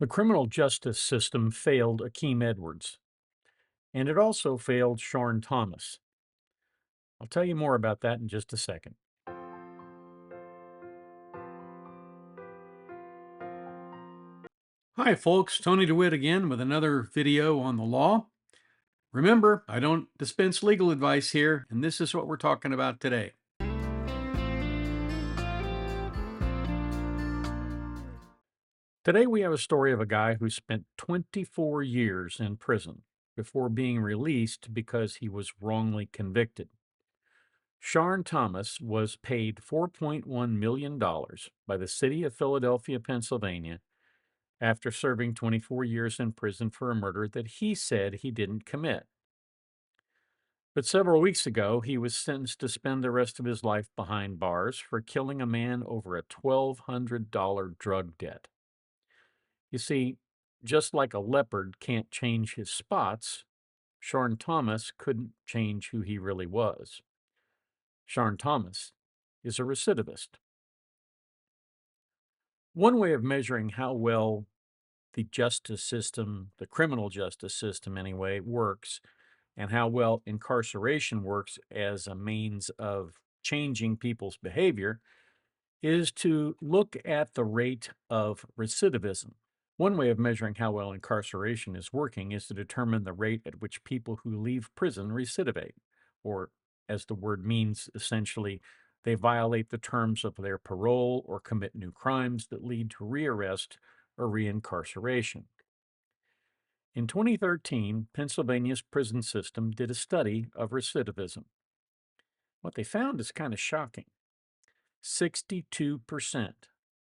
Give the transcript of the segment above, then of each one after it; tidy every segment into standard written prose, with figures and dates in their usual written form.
The criminal justice system failed Akeem Edwards, and it also failed Shaurn Thomas. I'll tell you more about that in just a second. Hi, folks. Tony DeWitt again with another video on the law. Remember, I don't dispense legal advice here, and this is what we're talking about today. Today, we have a story of a guy who spent 24 years in prison before being released because he was wrongly convicted. Shaurn Thomas was paid $4.1 million by the city of Philadelphia, Pennsylvania, after serving 24 years in prison for a murder that he said he didn't commit. But several weeks ago, he was sentenced to spend the rest of his life behind bars for killing a man over a $1,200 drug debt. You see, just like a leopard can't change his spots, Shaurn Thomas couldn't change who he really was. Shaurn Thomas is a recidivist. One way of measuring how well the justice system, the criminal justice system anyway, works, and how well incarceration works as a means of changing people's behavior, is to look at the rate of recidivism. One way of measuring how well incarceration is working is to determine the rate at which people who leave prison recidivate, or as the word means, essentially, they violate the terms of their parole or commit new crimes that lead to rearrest or reincarceration. In 2013, Pennsylvania's prison system did a study of recidivism. What they found is kind of shocking. 62%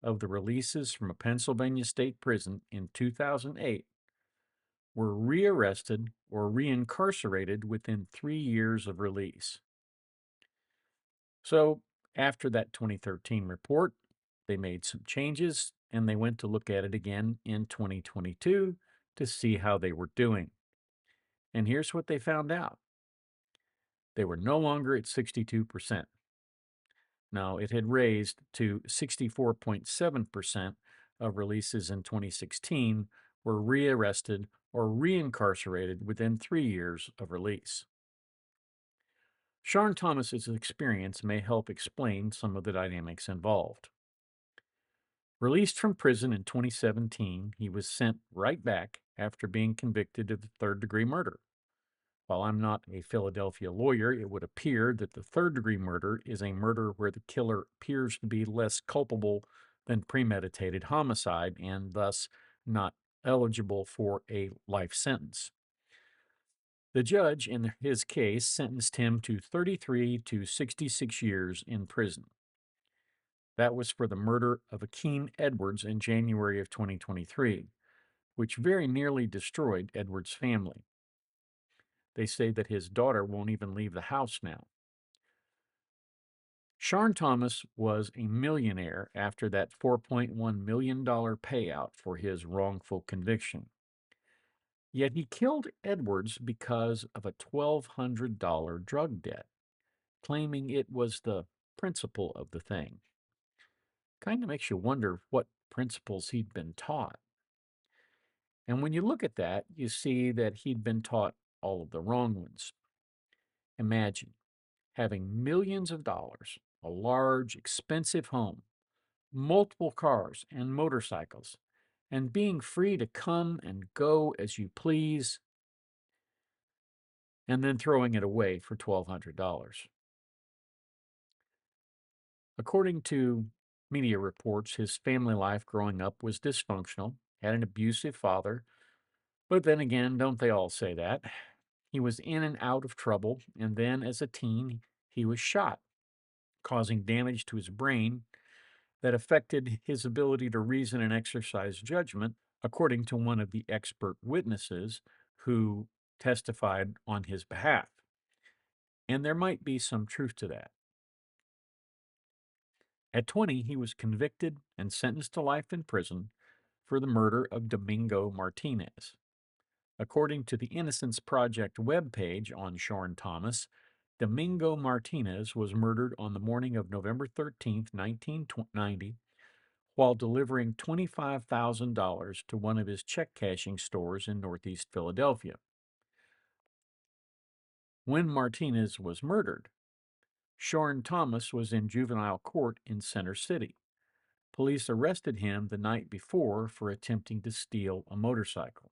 of the releases from a Pennsylvania state prison in 2008 were rearrested or reincarcerated within 3 years of release. So, after that 2013 report, they made some changes and they went to look at it again in 2022 to see how they were doing. And here's what they found out: they were no longer at 62%. Now, it had raised to 64.7% of releases in 2016 were rearrested or reincarcerated within 3 years of release. Shaurn Thomas's experience may help explain some of the dynamics involved. Released from prison in 2017, he was sent right back after being convicted of third-degree murder. While I'm not a Philadelphia lawyer, it would appear that the third-degree murder is a murder where the killer appears to be less culpable than premeditated homicide and thus not eligible for a life sentence. The judge in his case sentenced him to 33 to 66 years in prison. That was for the murder of Akeem Edwards in January of 2023, which very nearly destroyed Edwards' family. They say that his daughter won't even leave the house now. Shaurn Thomas was a millionaire after that $4.1 million payout for his wrongful conviction. Yet he killed Edwards because of a $1,200 drug debt, claiming it was the principle of the thing. Kind of makes you wonder what principles he'd been taught. And when you look at that, you see that he'd been taught all of the wrong ones. Imagine having millions of dollars, a large, expensive home, multiple cars and motorcycles, and being free to come and go as you please, and then throwing it away for $1,200. According to media reports, his family life growing up was dysfunctional, had an abusive father, but then again, don't they all say that? He was in and out of trouble, and then as a teen, he was shot, causing damage to his brain that affected his ability to reason and exercise judgment, according to one of the expert witnesses who testified on his behalf. And there might be some truth to that. At 20, he was convicted and sentenced to life in prison for the murder of Domingo Martinez. According to the Innocence Project webpage on Shaurn Thomas, Domingo Martinez was murdered on the morning of November 13, 1990, while delivering $25,000 to one of his check cashing stores in Northeast Philadelphia. When Martinez was murdered, Shaurn Thomas was in juvenile court in Center City. Police arrested him the night before for attempting to steal a motorcycle.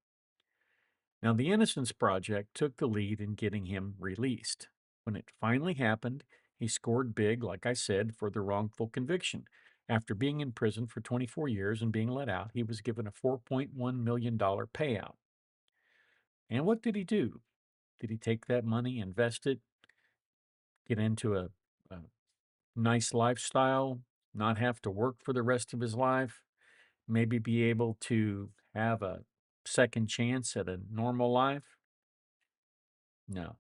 Now, the Innocence Project took the lead in getting him released. When it finally happened, he scored big, like I said, for the wrongful conviction. After being in prison for 24 years and being let out, he was given a $4.1 million payout. And what did he do? Did he take that money, invest it, get into a nice lifestyle, not have to work for the rest of his life, maybe be able to have a second chance at a normal life? No.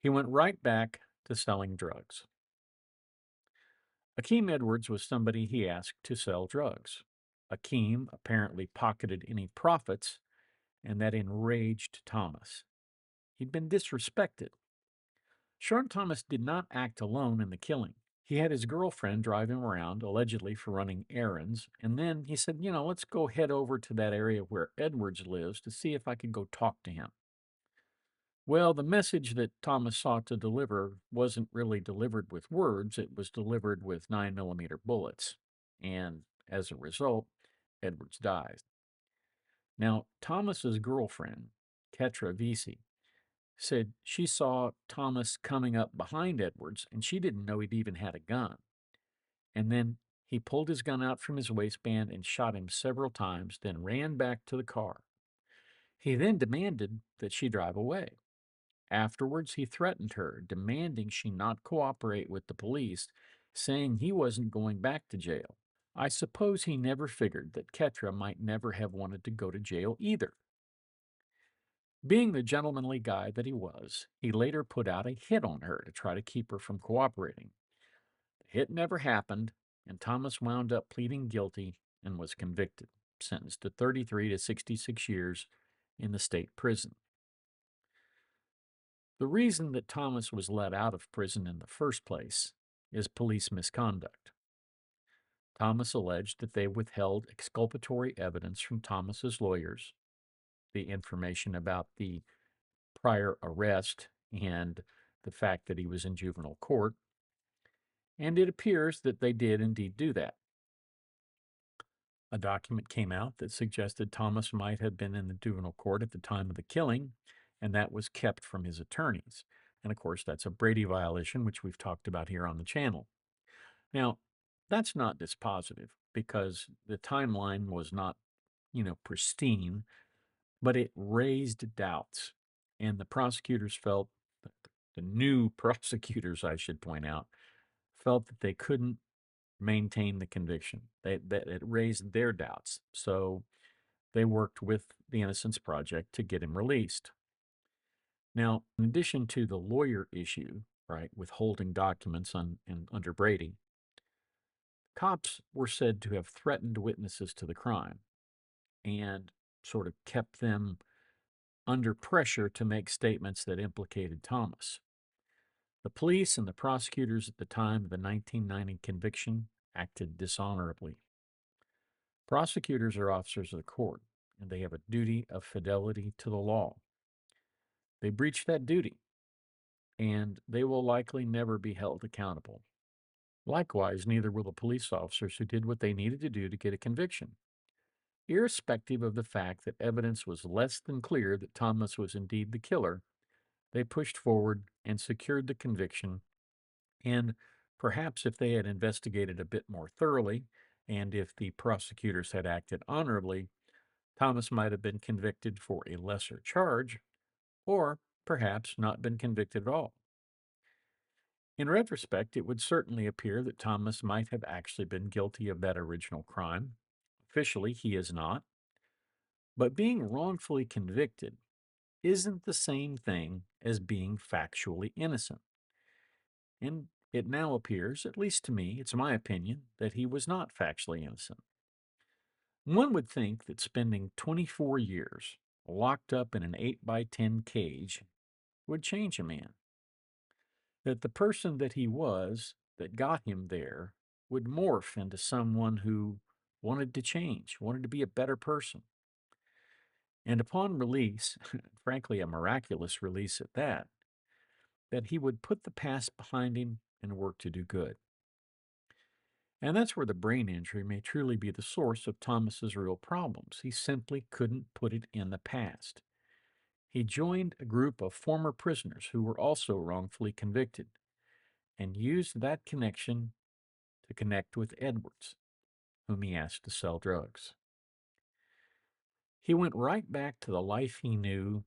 He went right back to selling drugs. Akeem Edwards was somebody he asked to sell drugs. Akeem apparently pocketed any profits, and that enraged Thomas. He'd been disrespected. Shaurn Thomas did not act alone in the killing. He had his girlfriend drive him around, allegedly for running errands, and then he said, let's go head over to that area where Edwards lives to see if I could go talk to him. Well, the message that Thomas sought to deliver wasn't really delivered with words, it was delivered with 9mm bullets. And as a result, Edwards dies. Now, Thomas's girlfriend, Ketra Vesey, said she saw Thomas coming up behind Edwards and she didn't know he'd even had a gun. And then he pulled his gun out from his waistband and shot him several times, then ran back to the car. He then demanded that she drive away. Afterwards, he threatened her, demanding she not cooperate with the police, saying he wasn't going back to jail. I suppose he never figured that Ketra might never have wanted to go to jail either. Being the gentlemanly guy that he was, he later put out a hit on her to try to keep her from cooperating. The hit never happened, and Thomas wound up pleading guilty and was convicted, sentenced to 33 to 66 years in the state prison. The reason that Thomas was let out of prison in the first place is police misconduct. Thomas alleged that they withheld exculpatory evidence from Thomas's lawyers, the information about the prior arrest and the fact that he was in juvenile court, and it appears that they did indeed do that. A document came out that suggested Thomas might have been in the juvenile court at the time of the killing, and that was kept from his attorneys. And of course, that's a Brady violation, which we've talked about here on the channel. Now, that's not dispositive because the timeline was not, pristine, but it raised doubts. And the prosecutors felt, the new prosecutors, I should point out, felt that they couldn't maintain the conviction. That it raised their doubts. So they worked with the Innocence Project to get him released. Now, in addition to the lawyer issue, right, withholding documents under Brady, cops were said to have threatened witnesses to the crime and sort of kept them under pressure to make statements that implicated Thomas. The police and the prosecutors at the time of the 1990 conviction acted dishonorably. Prosecutors are officers of the court, and they have a duty of fidelity to the law. They breached that duty, and they will likely never be held accountable. Likewise, neither will the police officers who did what they needed to do to get a conviction. Irrespective of the fact that evidence was less than clear that Thomas was indeed the killer, they pushed forward and secured the conviction. And perhaps if they had investigated a bit more thoroughly, and if the prosecutors had acted honorably, Thomas might have been convicted for a lesser charge, or perhaps not been convicted at all. In retrospect, it would certainly appear that Thomas might have actually been guilty of that original crime. Officially, he is not. But being wrongfully convicted isn't the same thing as being factually innocent. And it now appears, at least to me, it's my opinion, that he was not factually innocent. One would think that spending 24 years locked up in an 8x10 cage would change a man. That the person that he was that got him there would morph into someone who wanted to change, wanted to be a better person. And upon release, frankly, a miraculous release at that he would put the past behind him and work to do good. And that's where the brain injury may truly be the source of Thomas's real problems. He simply couldn't put it in the past. He joined a group of former prisoners who were also wrongfully convicted and used that connection to connect with Edwards, whom he asked to sell drugs. He went right back to the life he knew,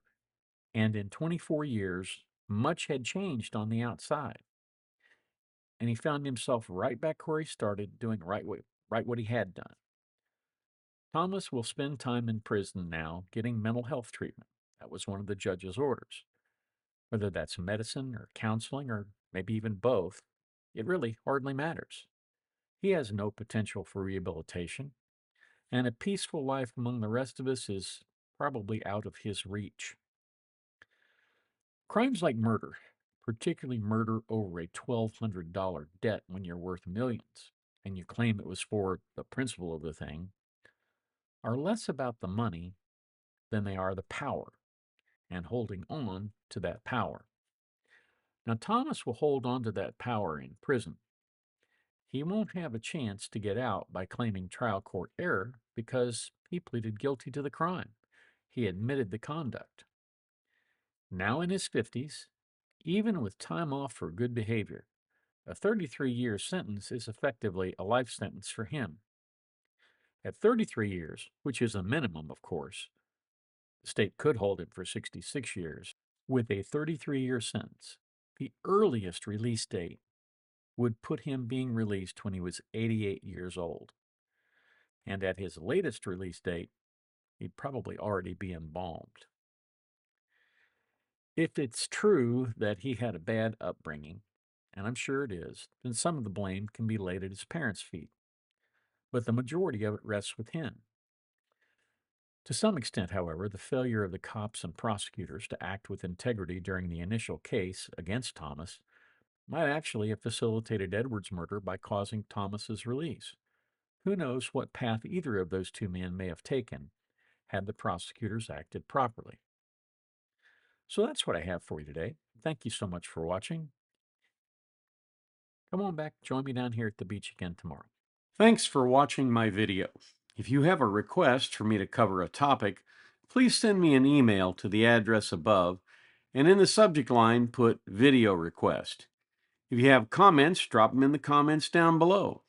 and in 24 years, much had changed on the outside. And he found himself right back where he started, doing right what he had done. Thomas will spend time in prison now getting mental health treatment. That was one of the judge's orders. Whether that's medicine or counseling or maybe even both, it really hardly matters. He has no potential for rehabilitation, and a peaceful life among the rest of us is probably out of his reach. Crimes like murder, particularly murder over a $1,200 debt when you're worth millions, and you claim it was for the principle of the thing, are less about the money than they are the power and holding on to that power. Now, Thomas will hold on to that power in prison. He won't have a chance to get out by claiming trial court error because he pleaded guilty to the crime. He admitted the conduct. Now in his 50s, even with time off for good behavior, a 33-year sentence is effectively a life sentence for him. At 33 years, which is a minimum, of course, the state could hold him for 66 years. With a 33-year sentence, the earliest release date would put him being released when he was 88 years old. And at his latest release date, he'd probably already be embalmed. If it's true that he had a bad upbringing, and I'm sure it is, then some of the blame can be laid at his parents' feet. But the majority of it rests with him. To some extent, however, the failure of the cops and prosecutors to act with integrity during the initial case against Thomas might actually have facilitated Edwards' murder by causing Thomas's release. Who knows what path either of those two men may have taken had the prosecutors acted properly. So that's what I have for you today. Thank you so much for watching. Come on back, join me down here at the beach again tomorrow. Thanks for watching my video. If you have a request for me to cover a topic, please send me an email to the address above, and in the subject line put video request. If you have comments, drop them in the comments down below.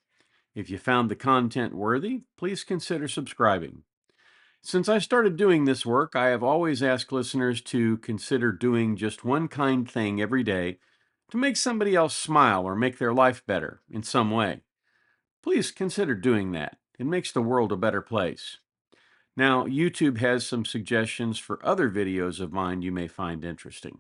If you found the content worthy, please consider subscribing. Since I started doing this work, I have always asked listeners to consider doing just one kind thing every day to make somebody else smile or make their life better in some way. Please consider doing that. It makes the world a better place. Now, YouTube has some suggestions for other videos of mine you may find interesting.